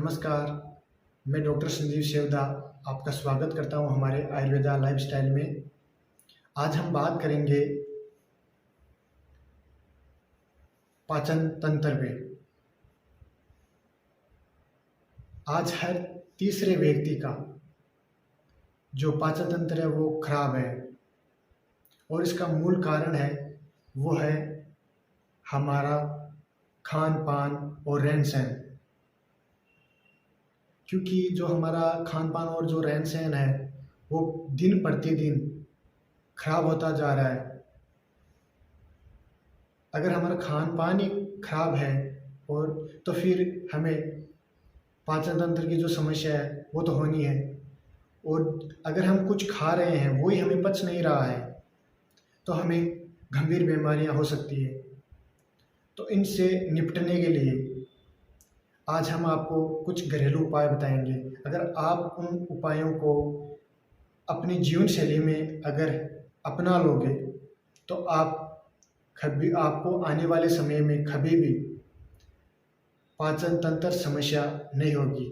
नमस्कार, मैं डॉक्टर संजीव सेवदा आपका स्वागत करता हूं हमारे आयुर्वेदा लाइफस्टाइल में। आज हम बात करेंगे पाचन तंत्र पे। आज हर तीसरे व्यक्ति का जो पाचन तंत्र है वो खराब है और इसका मूल कारण है वो है हमारा खान-पान और रहन-सहन। क्योंकि जो हमारा खान-पान और जो रहन-सहन है वो दिन प्रतिदिन खराब होता जा रहा है। अगर हमारा खान-पान ही खराब है और तो फिर हमें पाचन तंत्र की जो समस्या है वो तो होनी है। और अगर हम कुछ खा रहे हैं वही हमें पच नहीं रहा है तो हमें गंभीर बीमारियां हो सकती है। तो इनसे निपटने के लिए आज हम आपको कुछ घरेलू उपाय बताएंगे। अगर आप उन उपायों को अपनी जीवन शैली में अगर अपना लोगे तो आपको आने वाले समय में कभी भी पाचन तंत्र समस्या नहीं होगी।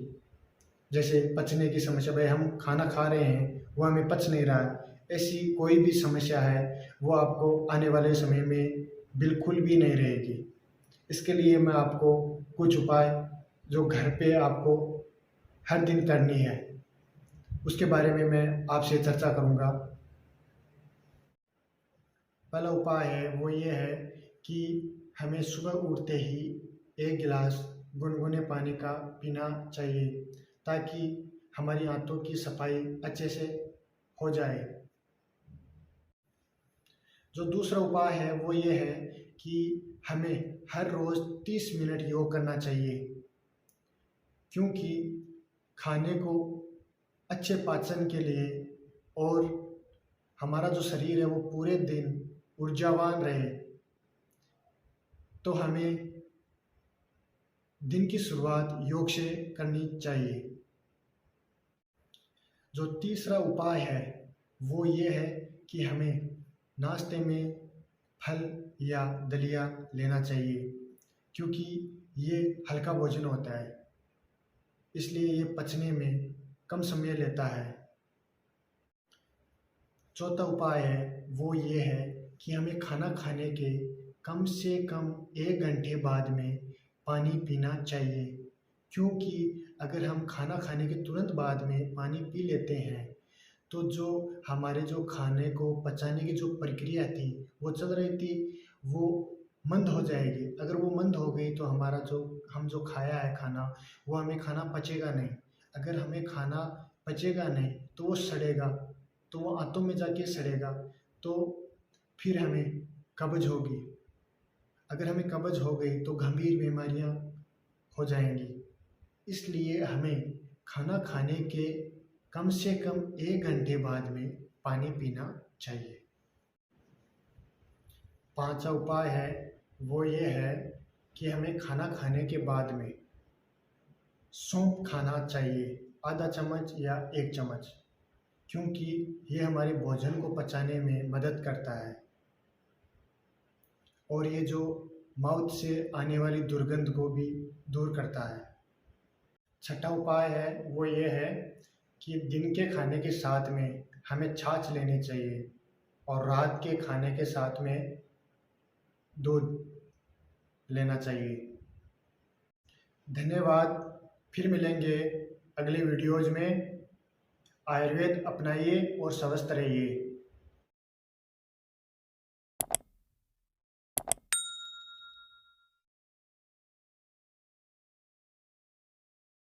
जैसे पचने की समस्या, भाई हम खाना खा रहे हैं वो हमें पच नहीं रहा है, ऐसी कोई भी समस्या है वो आपको आने वाले समय में बिल्कुल भी नहीं रहेगी। इसके लिए मैं आपको कुछ उपाय जो घर पे आपको हर दिन करनी है उसके बारे में मैं आपसे चर्चा करूँगा। पहला उपाय है वो ये है कि हमें सुबह उठते ही 1 गिलास गुनगुने पानी का पीना चाहिए ताकि हमारी आंतों की सफाई अच्छे से हो जाए। जो दूसरा उपाय है वो ये है कि हमें हर रोज़ 30 मिनट योग करना चाहिए, क्योंकि खाने को अच्छे पाचन के लिए और हमारा जो शरीर है वो पूरे दिन ऊर्जावान रहे तो हमें दिन की शुरुआत योग से करनी चाहिए। जो तीसरा उपाय है वो ये है कि हमें नाश्ते में फल या दलिया लेना चाहिए, क्योंकि ये हल्का भोजन होता है इसलिए ये पचने में कम समय लेता है। चौथा उपाय है वो ये है कि हमें खाना खाने के कम से कम 1 घंटे बाद में पानी पीना चाहिए, क्योंकि अगर हम खाना खाने के तुरंत बाद में पानी पी लेते हैं तो जो हमारे जो खाने को पचाने की जो प्रक्रिया थी वो चल रही थी वो मंद हो जाएगी। अगर वो मंद हो गई तो हमारा हम जो खाया है खाना वो हमें खाना पचेगा नहीं। अगर हमें खाना पचेगा नहीं तो वो सड़ेगा, तो वो आंतों में जाके सड़ेगा तो फिर हमें कब्ज होगी। अगर हमें कब्ज हो गई तो गंभीर बीमारियां हो जाएंगी। इसलिए हमें खाना खाने के कम से कम 1 घंटे बाद में पानी पीना चाहिए। पांचवा उपाय है वो ये है कि हमें खाना खाने के बाद में सौंफ खाना चाहिए, आधा चम्मच या 1 चम्मच, क्योंकि ये हमारे भोजन को पचाने में मदद करता है और ये जो माउथ से आने वाली दुर्गंध को भी दूर करता है। छठा उपाय है वो ये है कि दिन के खाने के साथ में हमें छाछ लेनी चाहिए और रात के खाने के साथ में दूध लेना चाहिए। धन्यवाद। फिर मिलेंगे अगले वीडियोज़ में। आयुर्वेद अपनाइए और स्वस्थ रहिए।